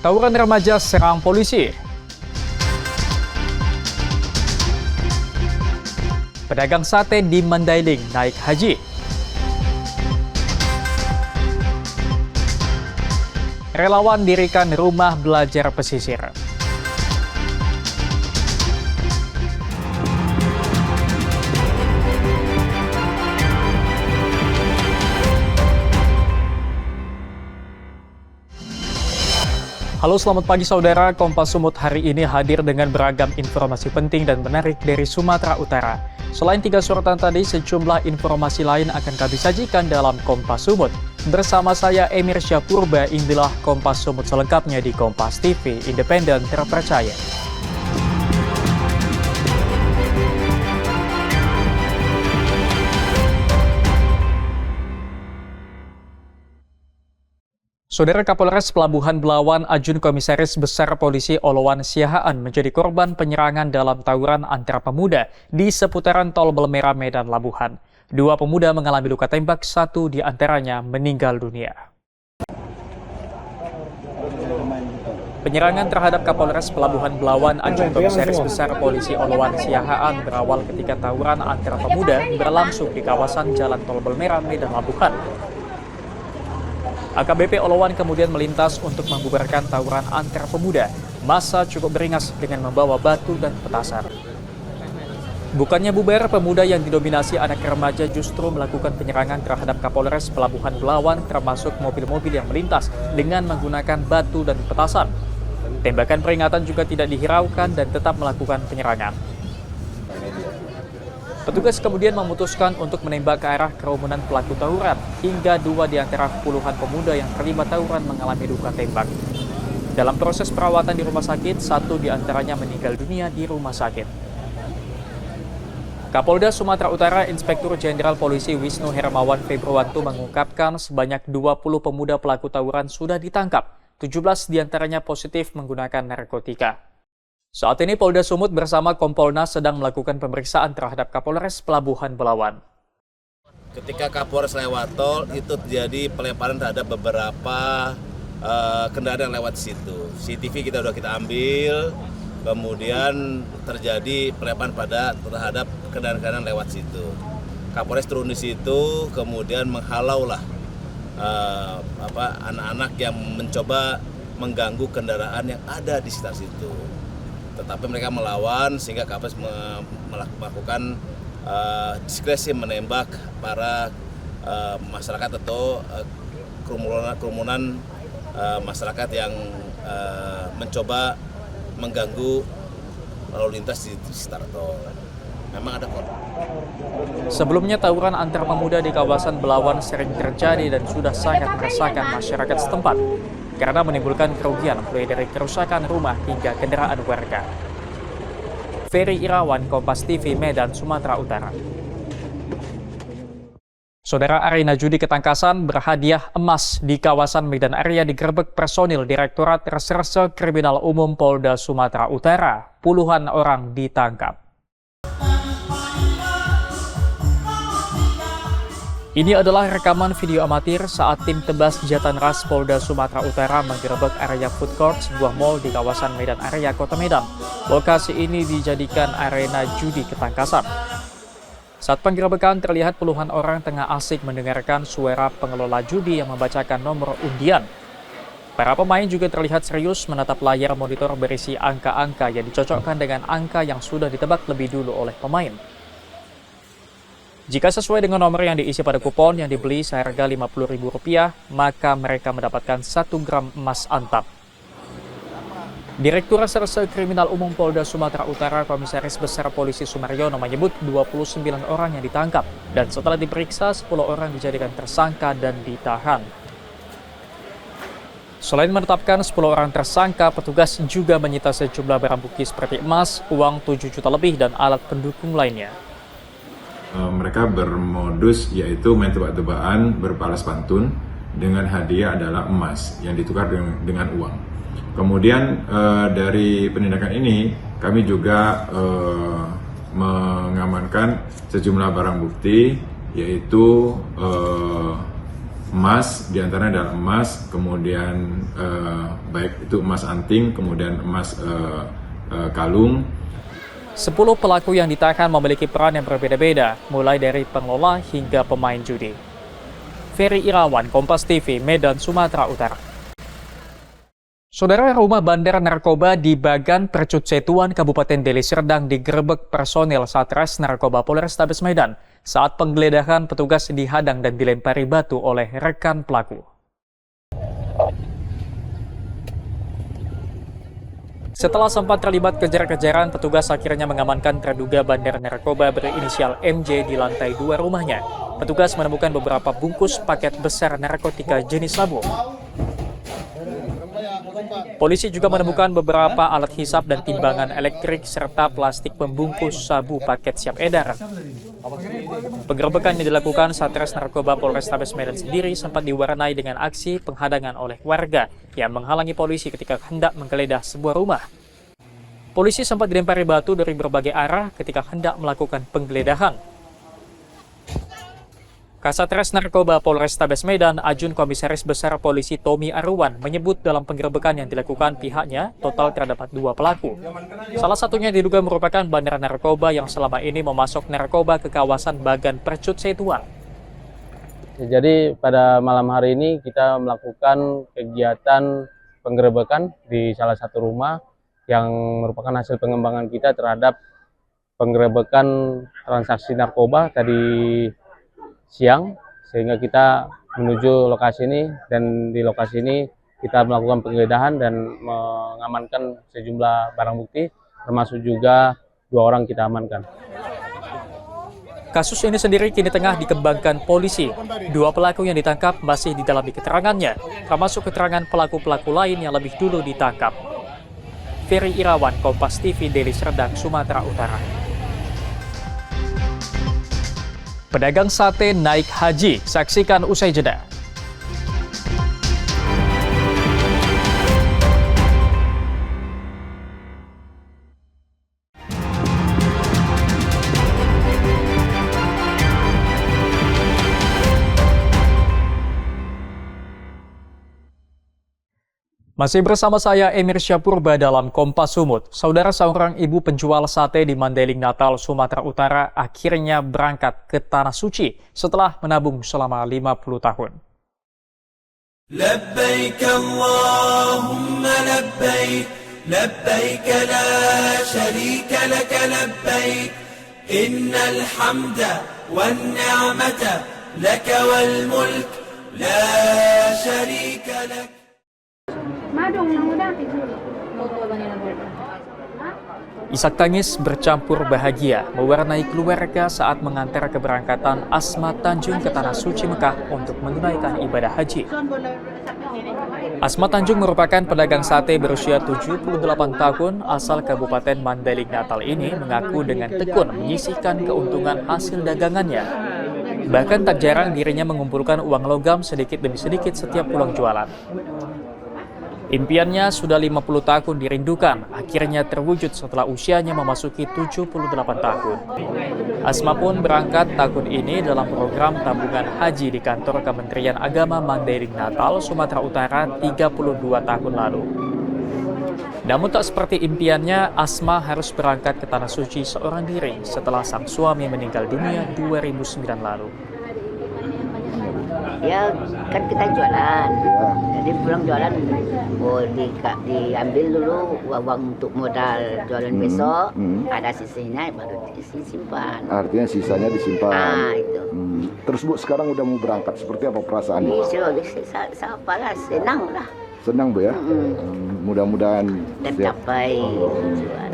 Tawuran remaja serang polisi. Pedagang sate di Mandailing naik haji. Relawan dirikan rumah belajar pesisir. Halo, selamat pagi saudara. Kompas Sumut hari ini hadir dengan beragam informasi penting dan menarik dari Sumatera Utara. Selain 3 sorotan tadi, sejumlah informasi lain akan kami sajikan dalam Kompas Sumut. Bersama saya Emir Syapurba, inilah Kompas Sumut selengkapnya di Kompas TV, independen terpercaya. Saudara, Kapolres Pelabuhan Belawan Ajun Komisaris Besar Polisi Olowan Siahaan menjadi korban penyerangan dalam tawuran antara pemuda di seputaran Tol Belmera Medan Labuhan. 2 pemuda mengalami luka tembak, 1 di antaranya meninggal dunia. Penyerangan terhadap Kapolres Pelabuhan Belawan Ajun Komisaris Besar Polisi Olowan Siahaan berawal ketika tawuran antara pemuda berlangsung di kawasan Jalan Tol Belmera Medan Labuhan. AKBP Olowan kemudian melintas untuk membubarkan tawuran antar pemuda. Massa cukup beringas dengan membawa batu dan petasan. Bukannya bubar, pemuda yang didominasi anak remaja justru melakukan penyerangan terhadap Kapolres Pelabuhan Belawan, termasuk mobil-mobil yang melintas dengan menggunakan batu dan petasan. Tembakan peringatan juga tidak dihiraukan dan tetap melakukan penyerangan. Petugas kemudian memutuskan untuk menembak ke arah kerumunan pelaku tawuran, hingga 2 di antara puluhan pemuda yang terlibat tawuran mengalami luka tembak. Dalam proses perawatan di rumah sakit, 1 di antaranya meninggal dunia di rumah sakit. Kapolda Sumatera Utara Inspektur Jenderal Polisi Wisnu Hermawan Februanto mengungkapkan sebanyak 20 pemuda pelaku tawuran sudah ditangkap, 17 di antaranya positif menggunakan narkotika. Saat ini Polda Sumut bersama Kompolnas sedang melakukan pemeriksaan terhadap Kapolres Pelabuhan Belawan. Ketika Kapolres lewat tol, itu terjadi pelemparan terhadap beberapa kendaraan yang lewat situ. CCTV kita ambil, kemudian terjadi pelemparan terhadap kendaraan lewat situ. Kapolres turun di situ, kemudian menghalaulah anak-anak yang mencoba mengganggu kendaraan yang ada di sekitar situ. Tetapi mereka melawan sehingga Kapolres melakukan diskresi menembak para masyarakat atau kerumunan masyarakat yang mencoba mengganggu lalu lintas di sekitar tol. Memang ada korban. Sebelumnya tawuran antar pemuda di kawasan Belawan sering terjadi dan sudah sangat meresahkan masyarakat setempat karena menimbulkan kerugian mulai dari kerusakan rumah hingga kendaraan warga. Ferry Irawan, Kompas TV, Medan, Sumatera Utara. Saudara, arena judi ketangkasan berhadiah emas di kawasan Medan Area digerebek personil Direktorat Reserse Kriminal Umum Polda Sumatera Utara. Puluhan orang ditangkap. Ini adalah rekaman video amatir saat tim Tebas Jatanras Polda Sumatera Utara menggerebek area food court sebuah mal di kawasan Medan Area Kota Medan. Lokasi ini dijadikan arena judi ketangkasan. Saat penggerebekan terlihat puluhan orang tengah asik mendengarkan suara pengelola judi yang membacakan nomor undian. Para pemain juga terlihat serius menatap layar monitor berisi angka-angka yang dicocokkan dengan angka yang sudah ditebak lebih dulu oleh pemain. Jika sesuai dengan nomor yang diisi pada kupon yang dibeli seharga Rp50.000, maka mereka mendapatkan 1 gram emas antap. Direktur Reserse Kriminal Umum Polda Sumatera Utara Komisaris Besar Polisi Sumaryono menyebut 29 orang yang ditangkap dan setelah diperiksa 10 orang dijadikan tersangka dan ditahan. Selain menetapkan 10 orang tersangka, petugas juga menyita sejumlah barang bukti seperti emas, uang 7 juta lebih dan alat pendukung lainnya. Mereka bermodus yaitu main tebak-tebakan berbalas pantun dengan hadiah adalah emas yang ditukar dengan uang. Kemudian dari penindakan ini kami juga mengamankan sejumlah barang bukti yaitu emas, diantaranya adalah emas, kemudian baik itu emas anting, kemudian emas kalung. 10 pelaku yang ditahan memiliki peran yang berbeda-beda, mulai dari pengelola hingga pemain judi. Ferry Irawan, Kompas TV, Medan, Sumatera Utara. Saudara, rumah bandar narkoba di Bagan Percut Setuan, Kabupaten Deli Serdang digerebek personil Satres Narkoba Polrestabes Medan. Saat penggeledahan, petugas dihadang dan dilempari batu oleh rekan pelaku. Setelah sempat terlibat kejar-kejaran, petugas akhirnya mengamankan terduga bandar narkoba berinisial MJ di lantai 2 rumahnya. Petugas menemukan beberapa bungkus paket besar narkotika jenis sabu. Polisi juga menemukan beberapa alat hisap dan timbangan elektrik serta plastik pembungkus sabu paket siap edar. Penggerebekan yang dilakukan Satres Narkoba Polrestabes Medan sendiri sempat diwarnai dengan aksi penghadangan oleh warga yang menghalangi polisi ketika hendak menggeledah sebuah rumah. Polisi sempat dilempari batu dari berbagai arah ketika hendak melakukan penggeledahan. Kasatres Narkoba Polrestabes Medan, Ajun Komisaris Besar Polisi Tommy Arwan, menyebut dalam penggerebekan yang dilakukan pihaknya, total terdapat 2 pelaku. Salah satunya diduga merupakan bandar narkoba yang selama ini memasok narkoba ke kawasan Bagan Percut Setuan. Jadi pada malam hari ini kita melakukan kegiatan penggerebekan di salah satu rumah yang merupakan hasil pengembangan kita terhadap penggerebekan transaksi narkoba tadi siang, sehingga kita menuju lokasi ini, dan di lokasi ini kita melakukan penggeledahan dan mengamankan sejumlah barang bukti, termasuk juga 2 orang kita amankan. Kasus ini sendiri kini tengah dikembangkan polisi. 2 pelaku yang ditangkap masih didalami keterangannya, termasuk keterangan pelaku-pelaku lain yang lebih dulu ditangkap. Ferry Irawan, Kompas TV, Deli Serdang, Sumatera Utara. Pedagang sate naik haji, saksikan usai jeda. Masih bersama saya Emir Syapurba dalam Kompas Sumut. Saudara, seorang ibu penjual sate di Mandailing Natal, Sumatera Utara akhirnya berangkat ke Tanah Suci setelah menabung selama 50 tahun. Labbaik Allahumma labbaik, labbaik la syarika laka labbaik, innal hamda wan ni'mata laka wal mulk la syarika lak. Isak tangis bercampur bahagia mewarnai keluarga saat mengantar keberangkatan Asma Tanjung ke Tanah Suci Mekah untuk menunaikan ibadah haji. Asma Tanjung merupakan pedagang sate berusia 78 tahun asal Kabupaten Mandailing Natal ini mengaku dengan tekun menyisihkan keuntungan hasil dagangannya. Bahkan tak jarang dirinya mengumpulkan uang logam sedikit demi sedikit setiap pulang jualan. Impiannya sudah 50 tahun dirindukan, akhirnya terwujud setelah usianya memasuki 78 tahun. Asma pun berangkat tahun ini dalam program tabungan haji di kantor Kementerian Agama Mandailing Natal, Sumatera Utara 32 tahun lalu. Namun tak seperti impiannya, Asma harus berangkat ke Tanah Suci seorang diri setelah sang suami meninggal dunia 2009 lalu. Ya kan kita jualan, jadi pulang jualan diambil dulu uang untuk modal jualan besok, ada sisanya baru disimpan. Artinya sisanya disimpan. Itu. Terus Bu, sekarang udah mau berangkat, seperti apa perasaannya? Apalah, senang lah. Senang Bu ya? Mudah-mudahan tercapai tujuan.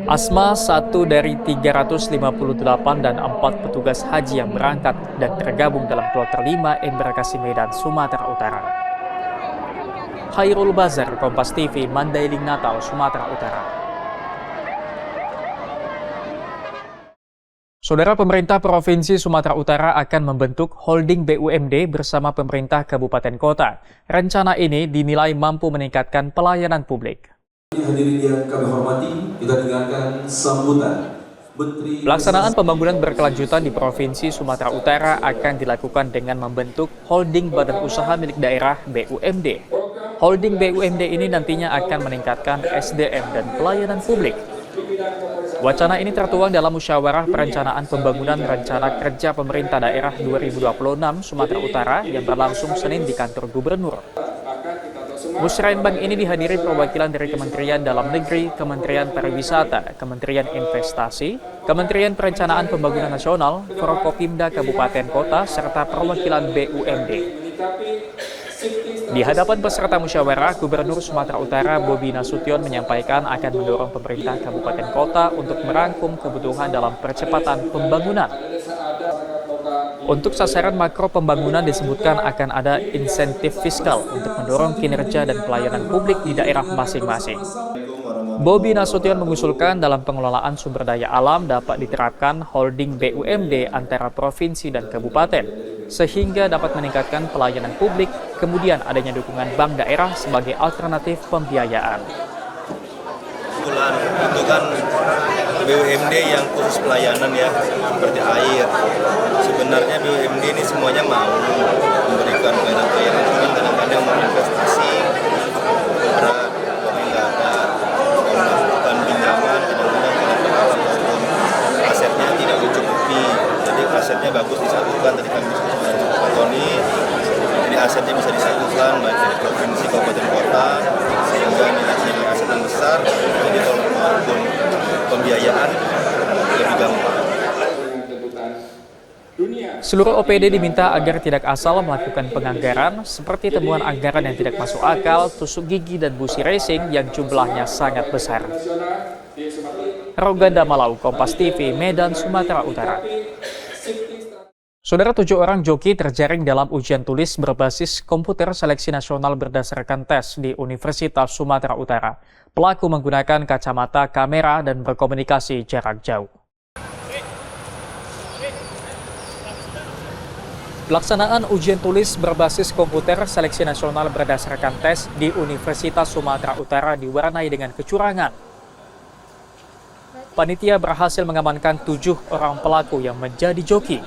Asma satu dari 358 dan 4 petugas haji yang berangkat dan tergabung dalam kloter 5 Embarkasi Medan, Sumatera Utara. Khairul Bazar, Kompas TV, Mandailing Natal, Sumatera Utara. Saudara, pemerintah Provinsi Sumatera Utara akan membentuk holding BUMD bersama pemerintah kabupaten kota. Rencana ini dinilai mampu meningkatkan pelayanan publik. Hadirin yang kami hormati, kita dengarkan sambutan Pelaksanaan pembangunan berkelanjutan di Provinsi Sumatera Utara akan dilakukan dengan membentuk Holding Badan Usaha Milik Daerah BUMD. Holding BUMD ini nantinya akan meningkatkan SDM dan pelayanan publik. Wacana ini tertuang dalam Musyawarah Perencanaan Pembangunan Rencana Kerja Pemerintah Daerah 2026 Sumatera Utara yang berlangsung Senin di kantor Gubernur. Musrenbang ini dihadiri perwakilan dari Kementerian Dalam Negeri, Kementerian Pariwisata, Kementerian Investasi, Kementerian Perencanaan Pembangunan Nasional, Forkopimda Kabupaten Kota, serta perwakilan BUMD. Di hadapan peserta musyawarah, Gubernur Sumatera Utara Bobi Nasution menyampaikan akan mendorong pemerintah kabupaten kota untuk merangkum kebutuhan dalam percepatan pembangunan. Untuk sasaran makro pembangunan disebutkan akan ada insentif fiskal untuk mendorong kinerja dan pelayanan publik di daerah masing-masing. Bobi Nasution mengusulkan dalam pengelolaan sumber daya alam dapat diterapkan holding BUMD antara provinsi dan kabupaten, sehingga dapat meningkatkan pelayanan publik, kemudian adanya dukungan bank daerah sebagai alternatif pembiayaan. Itu kan BUMD yang khusus pelayanan ya, seperti air. Sebenarnya BUMD ini semuanya mau memberikan pelayanan, cuman kadang-kadang mau investasi berat, uangnya nggak ada, melakukan pinjaman, kadang-kadang asetnya tidak mencukupi. Jadi asetnya bagus disatukan, tadi kami diskusikan dengan Pak Tony, jadi asetnya bisa disatukan baik dari provinsi, kabupaten, kota, sehingga nilai aset yang besar, jadi kalau maupun pembiayaan lebih gampang. Seluruh OPD diminta agar tidak asal melakukan penganggaran seperti temuan anggaran yang tidak masuk akal, tusuk gigi, dan busi racing yang jumlahnya sangat besar. Roganda Malau, Kompas TV, Medan, Sumatera Utara. Saudara, 7 orang joki terjaring dalam ujian tulis berbasis komputer seleksi nasional berdasarkan tes di Universitas Sumatera Utara. Pelaku menggunakan kacamata, kamera, dan berkomunikasi jarak jauh. Pelaksanaan ujian tulis berbasis komputer seleksi nasional berdasarkan tes di Universitas Sumatera Utara diwarnai dengan kecurangan. Panitia berhasil mengamankan 7 orang pelaku yang menjadi joki.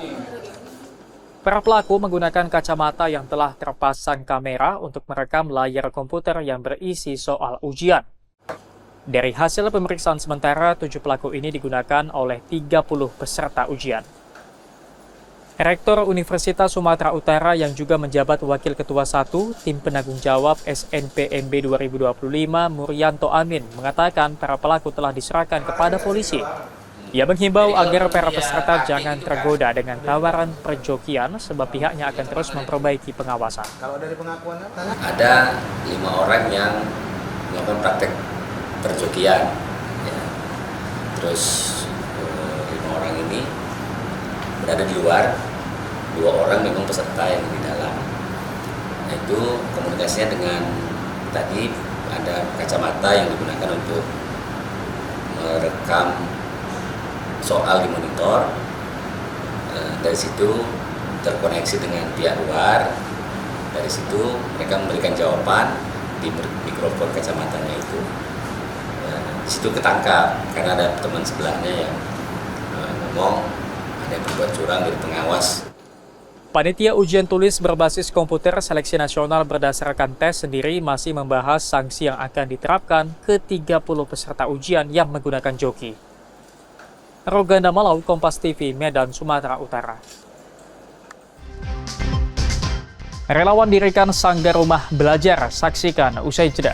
Para pelaku menggunakan kacamata yang telah terpasang kamera untuk merekam layar komputer yang berisi soal ujian. Dari hasil pemeriksaan sementara, 7 pelaku ini digunakan oleh 30 peserta ujian. Rektor Universitas Sumatera Utara yang juga menjabat Wakil Ketua 1 Tim Penanggung Jawab SNPMB 2025 Muryanto Amin mengatakan para pelaku telah diserahkan kepada polisi. Ia menghimbau agar para peserta jangan tergoda dengan tawaran perjokian sebab pihaknya akan terus memperbaiki pengawasan. Ada 5 orang yang melakukan praktek perjokian. Ya. Terus 5 orang ini berada di luar, 2 orang memang peserta yang di dalam. Nah, itu komunikasinya dengan tadi ada kacamata yang digunakan untuk merekam soal di monitor. Dari situ terkoneksi dengan pihak luar. Dari situ mereka memberikan jawaban di mikrofon kacamatanya itu. Di situ ketangkap karena ada teman sebelahnya yang ngomong ada yang berbuat curang dari pengawas. Panitia ujian tulis berbasis komputer seleksi nasional berdasarkan tes sendiri masih membahas sanksi yang akan diterapkan ke 30 peserta ujian yang menggunakan joki. Roganda Malau, Kompas TV, Medan, Sumatera Utara. Relawan dirikan Sanggar Rumah Belajar, saksikan usai jeda.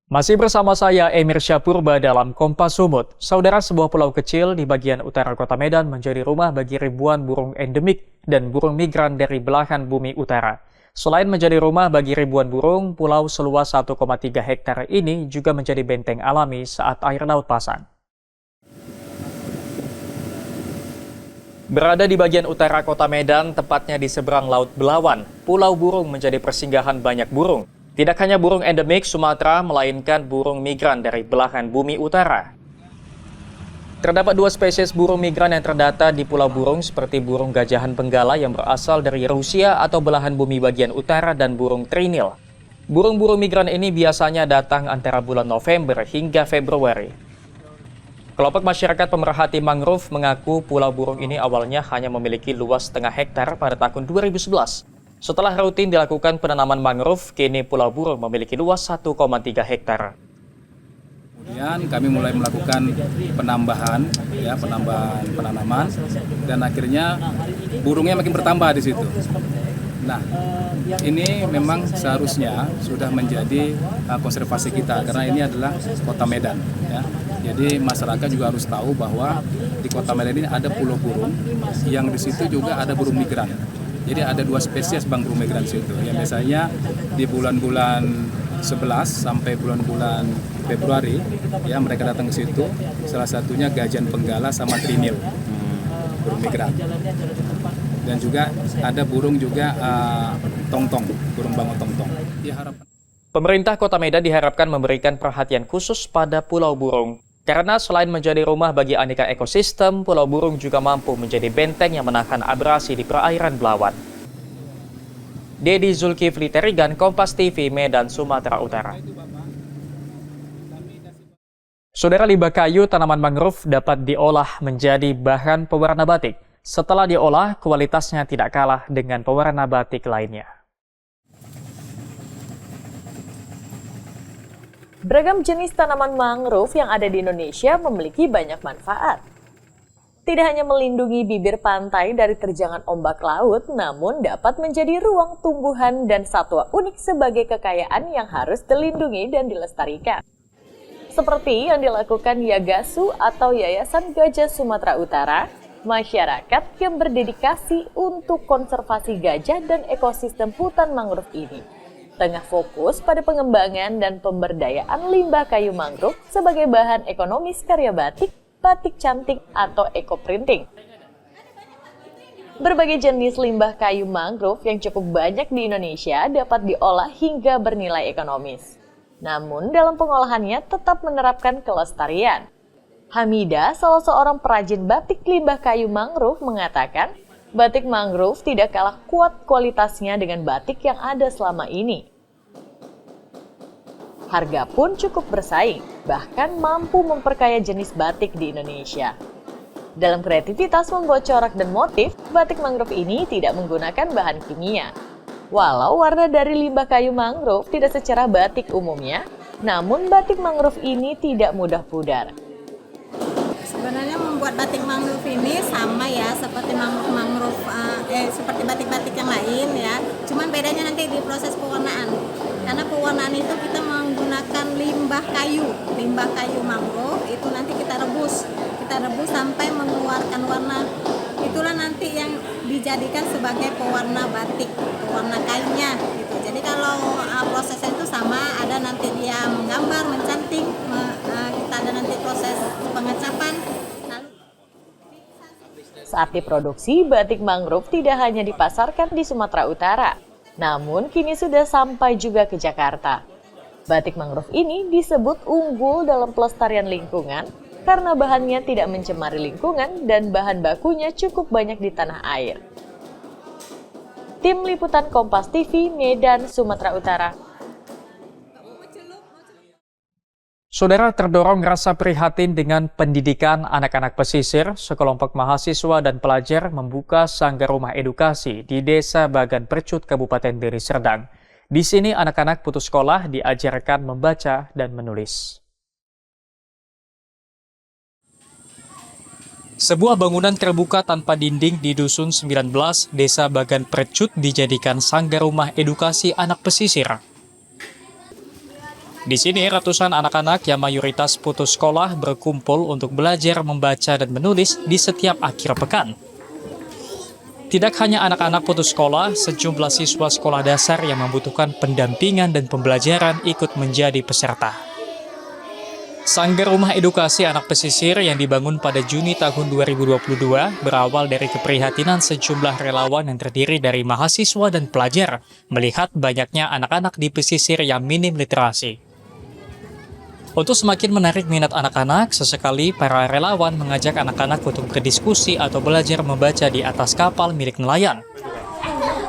Masih bersama saya, Emir Syapurba dalam Kompas Sumut. Saudara, sebuah pulau kecil di bagian utara kota Medan menjadi rumah bagi ribuan burung endemik dan burung migran dari belahan bumi utara. Selain menjadi rumah bagi ribuan burung, pulau seluas 1,3 hektar ini juga menjadi benteng alami saat air laut pasang. Berada di bagian utara kota Medan, tepatnya di seberang Laut Belawan, Pulau Burung menjadi persinggahan banyak burung. Tidak hanya burung endemik Sumatera, melainkan burung migran dari belahan bumi utara. Terdapat 2 spesies burung migran yang terdata di Pulau Burung seperti burung gajahan benggala yang berasal dari Rusia atau belahan bumi bagian utara dan burung trinil. Burung-burung migran ini biasanya datang antara bulan November hingga Februari. Kelompok masyarakat pemerhati mangrove mengaku Pulau Burung ini awalnya hanya memiliki luas setengah hektar pada tahun 2011. Setelah rutin dilakukan penanaman mangrove, kini Pulau Burung memiliki luas 1,3 hektar. Kemudian kami mulai melakukan penambahan penanaman, dan akhirnya burungnya makin bertambah di situ. Nah, ini memang seharusnya sudah menjadi konservasi kita karena ini adalah Kota Medan. Ya. Jadi masyarakat juga harus tahu bahwa di Kota Medan ini ada pulau burung, yang di situ juga ada burung migran. Jadi ada 2 spesies burung migran di situ. Yang biasanya di bulan-bulan 11 sampai bulan-bulan Februari, ya mereka datang ke situ. Salah satunya gajahan benggala sama trinil, burung migran. Dan juga ada burung juga tongtong, burung bango tongtong. Pemerintah Kota Medan diharapkan memberikan perhatian khusus pada Pulau Burung. Karena selain menjadi rumah bagi aneka ekosistem, Pulau Burung juga mampu menjadi benteng yang menahan abrasi di perairan Belawan. Dedi Zulkifli Terigan, Kompas TV, Medan, Sumatera Utara. Saudara, limbah kayu tanaman mangrove dapat diolah menjadi bahan pewarna batik. Setelah diolah, kualitasnya tidak kalah dengan pewarna batik lainnya. Beragam jenis tanaman mangrove yang ada di Indonesia memiliki banyak manfaat. Tidak hanya melindungi bibir pantai dari terjangan ombak laut, namun dapat menjadi ruang tumbuhan dan satwa unik sebagai kekayaan yang harus dilindungi dan dilestarikan. Seperti yang dilakukan Yagasu atau Yayasan Gajah Sumatera Utara, masyarakat yang berdedikasi untuk konservasi gajah dan ekosistem hutan mangrove ini tengah fokus pada pengembangan dan pemberdayaan limbah kayu mangrove sebagai bahan ekonomis karya batik, batik cantik, atau ekoprinting. Berbagai jenis limbah kayu mangrove yang cukup banyak di Indonesia dapat diolah hingga bernilai ekonomis. Namun dalam pengolahannya tetap menerapkan kelestarian. Hamidah, salah seorang perajin batik limbah kayu mangrove, mengatakan batik mangrove tidak kalah kuat kualitasnya dengan batik yang ada selama ini. Harga pun cukup bersaing, bahkan mampu memperkaya jenis batik di Indonesia. Dalam kreativitas membuat corak dan motif, batik mangrove ini tidak menggunakan bahan kimia. Walau warna dari limbah kayu mangrove tidak secerah batik umumnya, namun batik mangrove ini tidak mudah pudar. Sebenarnya membuat batik mangrove ini sama ya seperti mangrove seperti batik-batik yang lain ya. Cuman bedanya nanti di proses pewarnaan. Karena pewarnaan itu kita menggunakan limbah kayu mangrove itu nanti kita rebus sampai mengeluarkan warna. Itulah nanti yang dijadikan sebagai pewarna batik, pewarna kayunya gitu. Jadi kalau prosesnya itu sama, ada nanti dia menggambar, mencanting, kita ada nanti proses pengecapan. Saat diproduksi, batik mangrove tidak hanya dipasarkan di Sumatera Utara, namun kini sudah sampai juga ke Jakarta. Batik mangrove ini disebut unggul dalam pelestarian lingkungan karena bahannya tidak mencemari lingkungan dan bahan bakunya cukup banyak di tanah air. Tim Liputan Kompas TV, Medan, Sumatera Utara. Saudara, terdorong rasa prihatin dengan pendidikan anak-anak pesisir, sekelompok mahasiswa dan pelajar membuka sanggar rumah edukasi di Desa Bagan Percut, Kabupaten Deli Serdang. Di sini anak-anak putus sekolah diajarkan membaca dan menulis. Sebuah bangunan terbuka tanpa dinding di Dusun 19, Desa Bagan Percut dijadikan sanggar rumah edukasi anak pesisir. Di sini ratusan anak-anak yang mayoritas putus sekolah berkumpul untuk belajar membaca dan menulis di setiap akhir pekan. Tidak hanya anak-anak putus sekolah, sejumlah siswa sekolah dasar yang membutuhkan pendampingan dan pembelajaran ikut menjadi peserta. Sanggar Rumah Edukasi Anak Pesisir yang dibangun pada Juni tahun 2022 berawal dari keprihatinan sejumlah relawan yang terdiri dari mahasiswa dan pelajar melihat banyaknya anak-anak di pesisir yang minim literasi. Untuk semakin menarik minat anak-anak, sesekali para relawan mengajak anak-anak untuk berdiskusi atau belajar membaca di atas kapal milik nelayan.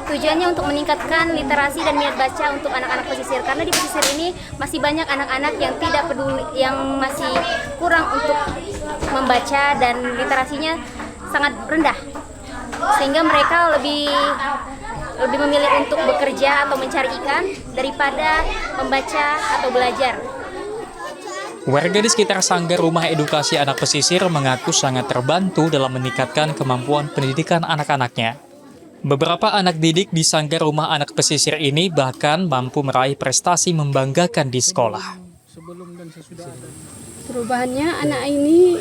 Tujuannya untuk meningkatkan literasi dan minat baca untuk anak-anak pesisir, karena di pesisir ini masih banyak anak-anak yang tidak peduli, yang masih kurang untuk membaca dan literasinya sangat rendah, sehingga mereka lebih memilih untuk bekerja atau mencari ikan daripada membaca atau belajar. Warga di sekitar Sanggar Rumah Edukasi Anak Pesisir mengaku sangat terbantu dalam meningkatkan kemampuan pendidikan anak-anaknya. Beberapa anak didik di Sanggar Rumah Anak Pesisir ini bahkan mampu meraih prestasi membanggakan di sekolah. Perubahannya anak ini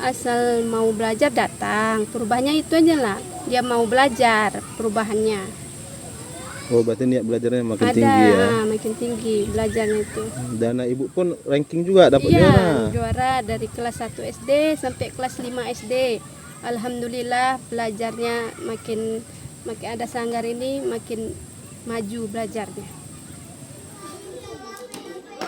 asal mau belajar datang. Perubahannya itu aja lah. Dia mau belajar perubahannya. Oh, berarti niat belajarnya makin Ada, tinggi ya? makin tinggi belajarnya itu. Dan ibu pun ranking juga dapat Iya, juara. juara dari kelas 1 SD sampai kelas 5 SD. Alhamdulillah belajarnya makin ada sanggar ini makin maju belajarnya.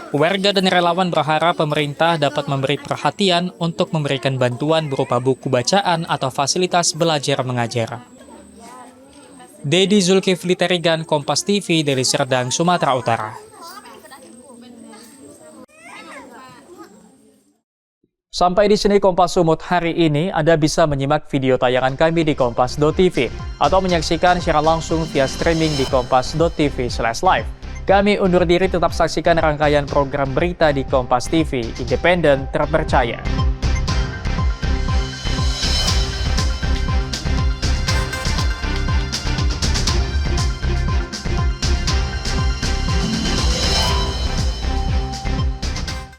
Warga dan relawan berharap pemerintah dapat memberi perhatian untuk memberikan bantuan berupa buku bacaan atau fasilitas belajar mengajar. Dedi Zulkifli Terigan, Kompas TV dari Serdang, Sumatera Utara. Sampai di sini Kompas Sumut hari ini. Anda bisa menyimak video tayangan kami di kompas.tv atau menyaksikan secara langsung via streaming di kompas.tv/live. Kami undur diri, tetap saksikan rangkaian program berita di Kompas TV, independen, terpercaya.